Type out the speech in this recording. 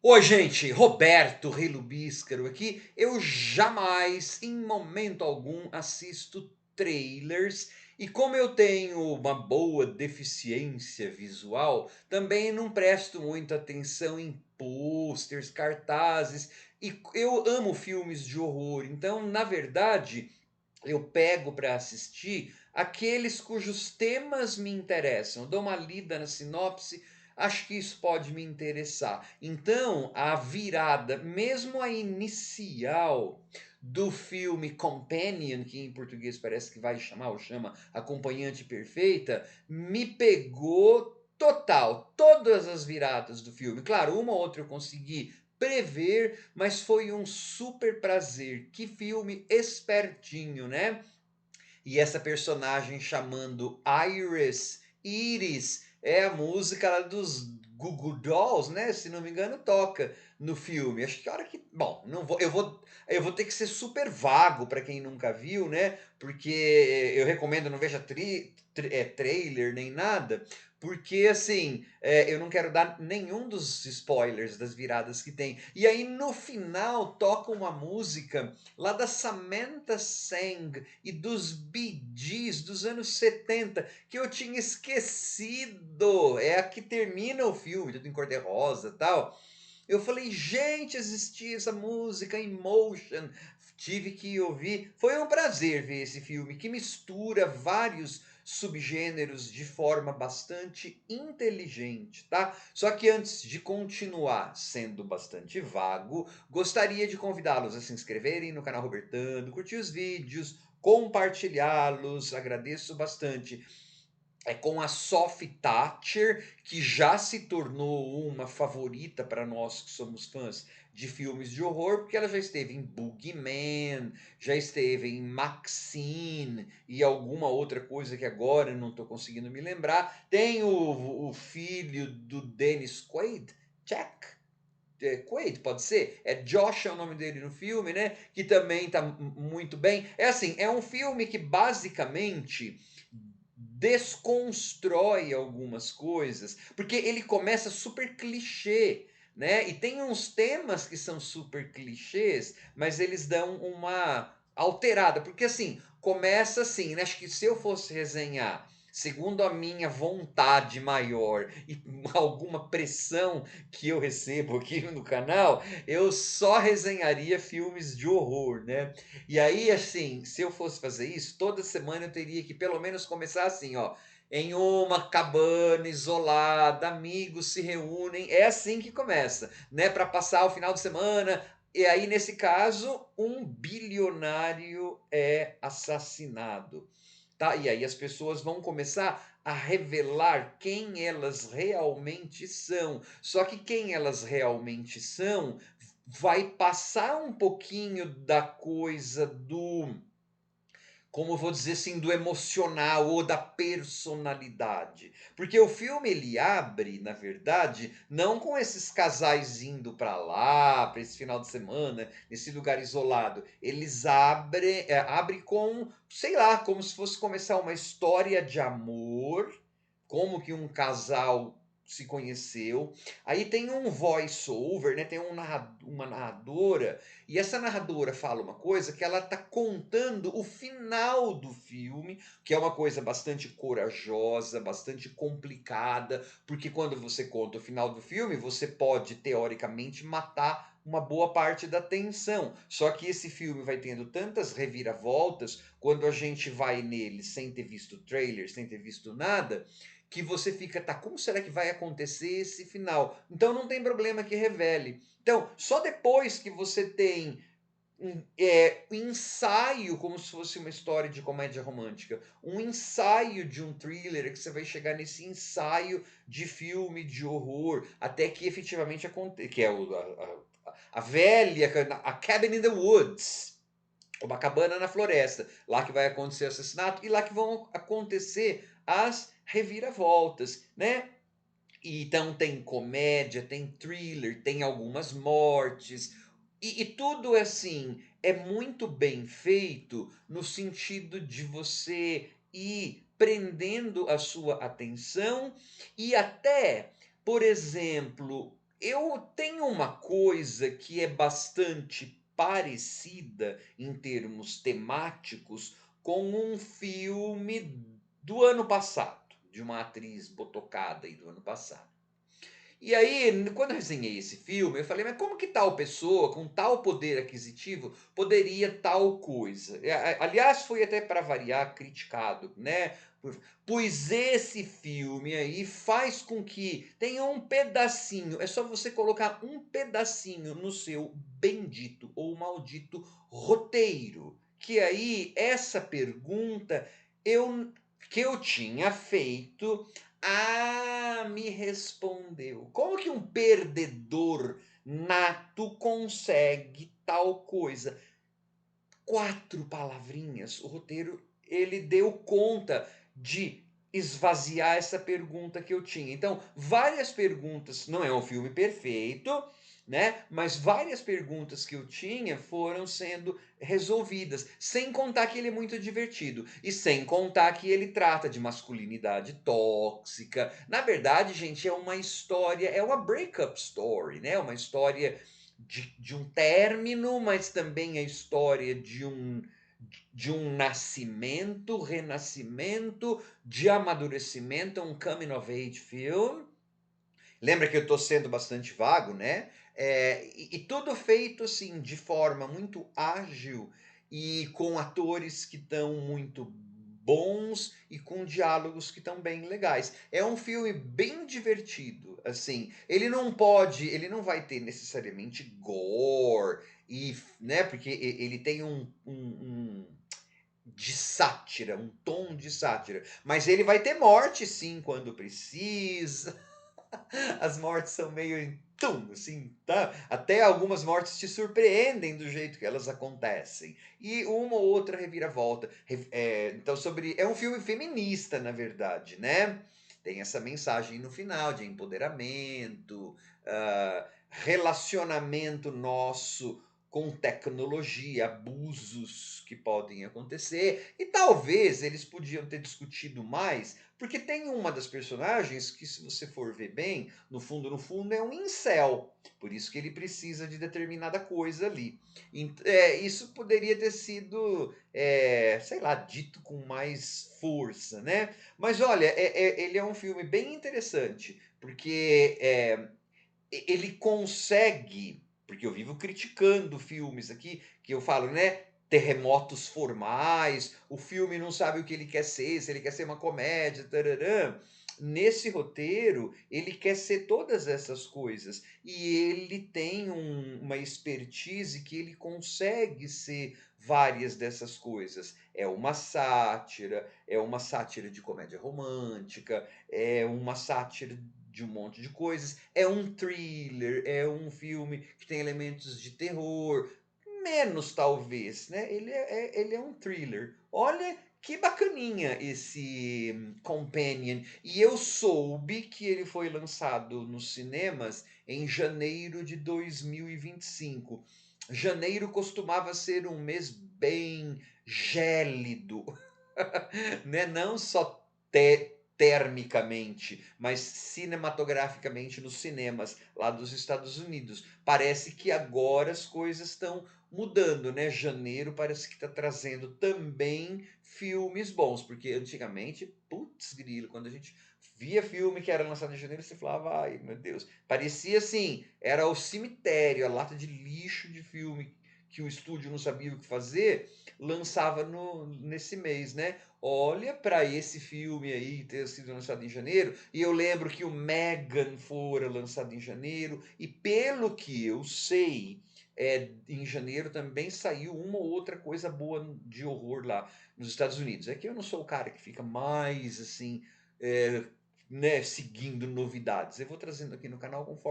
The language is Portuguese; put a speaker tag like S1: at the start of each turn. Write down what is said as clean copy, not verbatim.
S1: Oi, gente, Roberto Rei Lubíscaro aqui. Eu jamais, em momento algum, assisto trailers e como eu tenho uma boa deficiência visual, também não presto muita atenção em posters, cartazes e eu amo filmes de horror. Então, na verdade, eu pego para assistir aqueles cujos temas me interessam. Eu dou uma lida na sinopse, acho que isso pode me interessar. Então, a virada, mesmo a inicial do filme Companion, que em português parece que vai chamar ou chama Acompanhante Perfeita, me pegou total, todas as viradas do filme. Claro, uma ou outra eu consegui prever, mas foi um super prazer. Que filme espertinho, né? E essa personagem chamando Iris é a música lá dos Goo Goo Dolls, né? Se não me engano, toca no filme. Acho que a hora que, bom, não vou, eu vou ter que ser super vago para quem nunca viu, né? Porque eu recomendo não veja trailer nem nada, porque assim, eu não quero dar nenhum dos spoilers das viradas que tem. E aí no final toca uma música lá da Samantha Sang e dos Bee Gees dos anos 70, que eu tinha esquecido. É a que termina o filme, tudo em cor-de-rosa e tal. Eu falei, gente, existia essa música Emotion. Tive que ouvir. Foi um prazer ver esse filme que mistura vários subgêneros de forma bastante inteligente, tá? Só que antes de continuar sendo bastante vago, gostaria de convidá-los a se inscreverem no canal Robertando, curtir os vídeos, compartilhá-los, agradeço bastante. É com a Sophie Thatcher, que já se tornou uma favorita para nós que somos fãs de filmes de horror, porque ela já esteve em Boogeyman, já esteve em Maxine e alguma outra coisa que agora eu não estou conseguindo me lembrar. Tem o filho do Dennis Quaid, Jack, Quaid, pode ser? É Josh é o nome dele no filme, né? Que também tá muito bem. É assim, é um filme que basicamente desconstrói algumas coisas, porque ele começa super clichê, né? E tem uns temas que são super clichês, mas eles dão uma alterada, porque assim, começa assim, né? Acho que se eu fosse resenhar segundo a minha vontade maior e alguma pressão que eu recebo aqui no canal, eu só resenharia filmes de horror, né? E aí, assim, se eu fosse fazer isso, toda semana eu teria que pelo menos começar assim, ó. Em uma cabana isolada, amigos se reúnem. É assim que começa, né? Para passar o final de semana. E aí, nesse caso, um bilionário é assassinado. Tá? E aí as pessoas vão começar a revelar quem elas realmente são. Só que quem elas realmente são vai passar um pouquinho da coisa do, como eu vou dizer assim, do emocional ou da personalidade. Porque o filme ele abre, na verdade, não com esses casais indo para lá, para esse final de semana, nesse lugar isolado. Eles abre com, sei lá, como se fosse começar uma história de amor, como que um casal se conheceu. Aí tem um voice over, né? Tem uma narradora, e essa narradora fala uma coisa que ela tá contando o final do filme, que é uma coisa bastante corajosa, bastante complicada, porque quando você conta o final do filme, você pode teoricamente matar uma boa parte da tensão. Só que esse filme vai tendo tantas reviravoltas quando a gente vai nele sem ter visto trailer, sem ter visto nada, que você fica, tá, como será que vai acontecer esse final? Então não tem problema que revele. Então, só depois que você tem um ensaio, como se fosse uma história de comédia romântica, um ensaio de um thriller, que você vai chegar nesse ensaio de filme de horror, até que efetivamente aconteça, que é a velha, a Cabin in the Woods, uma cabana na floresta, lá que vai acontecer o assassinato e lá que vão acontecer as reviravoltas, né? Então tem comédia, tem thriller, tem algumas mortes. E tudo assim é muito bem feito no sentido de você ir prendendo a sua atenção e até, por exemplo, eu tenho uma coisa que é bastante parecida em termos temáticos com um filme do ano passado, de uma atriz botocada aí do ano passado. E aí, quando eu resenhei esse filme, eu falei: "Mas como que tal pessoa, com tal poder aquisitivo, poderia tal coisa?". Aliás, foi até para variar criticado, né, pois esse filme aí faz com que tenha um pedacinho, é só você colocar um pedacinho no seu bendito ou maldito roteiro, que aí essa pergunta eu que eu tinha feito, me respondeu. Como que um perdedor nato consegue tal coisa? 4 palavrinhas. O roteiro, ele deu conta de esvaziar essa pergunta que eu tinha. Então, várias perguntas, não é um filme perfeito, né? Mas várias perguntas que eu tinha foram sendo resolvidas, sem contar que ele é muito divertido e sem contar que ele trata de masculinidade tóxica. Na verdade, gente, é uma história, é uma breakup story, né? Uma história de um término, mas também a história de um nascimento, renascimento, de amadurecimento, é um coming of age film. Lembra que eu estou sendo bastante vago, né? E tudo feito assim de forma muito ágil e com atores que estão muito bons e com diálogos que estão bem legais. É um filme bem divertido, assim. Ele não vai ter necessariamente gore e, né? Porque ele tem de sátira, um tom de sátira, mas ele vai ter morte sim quando precisa. As mortes são meio tum, assim, tá? Até algumas mortes te surpreendem do jeito que elas acontecem. E uma ou outra reviravolta. Então, é um filme feminista, na verdade, né? Tem essa mensagem no final de empoderamento, relacionamento nosso com tecnologia, abusos que podem acontecer. E talvez eles podiam ter discutido mais, porque tem uma das personagens que, se você for ver bem, no fundo, é um incel. Por isso que ele precisa de determinada coisa ali. Isso poderia ter sido, sei lá, dito com mais força, né? Mas olha, ele é um filme bem interessante, porque ele consegue, porque eu vivo criticando filmes aqui, que eu falo, né? Terremotos formais, o filme não sabe o que ele quer ser, se ele quer ser uma comédia, tararã. Nesse roteiro, ele quer ser todas essas coisas. E ele tem uma expertise que ele consegue ser várias dessas coisas. É uma sátira de comédia romântica, é uma sátira de um monte de coisas. É um thriller, é um filme que tem elementos de terror, menos talvez, né? Ele é um thriller. Olha que bacaninha esse Companion. E eu soube que ele foi lançado nos cinemas em janeiro de 2025. Janeiro costumava ser um mês bem gélido, né? Não só termicamente, mas cinematograficamente nos cinemas lá dos Estados Unidos. Parece que agora as coisas estão mudando, né? Janeiro parece que está trazendo também filmes bons, porque antigamente, putz grilo, quando a gente via filme que era lançado em janeiro, você falava, ai meu Deus, parecia assim, era o cemitério, a lata de lixo de filme que o estúdio não sabia o que fazer, lançava nesse mês, né? Olha para esse filme aí ter sido lançado em janeiro, e eu lembro que o Megan fora lançado em janeiro, e pelo que eu sei, em janeiro também saiu uma ou outra coisa boa de horror lá nos Estados Unidos. É que eu não sou o cara que fica mais assim, né, seguindo novidades. Eu vou trazendo aqui no canal conforme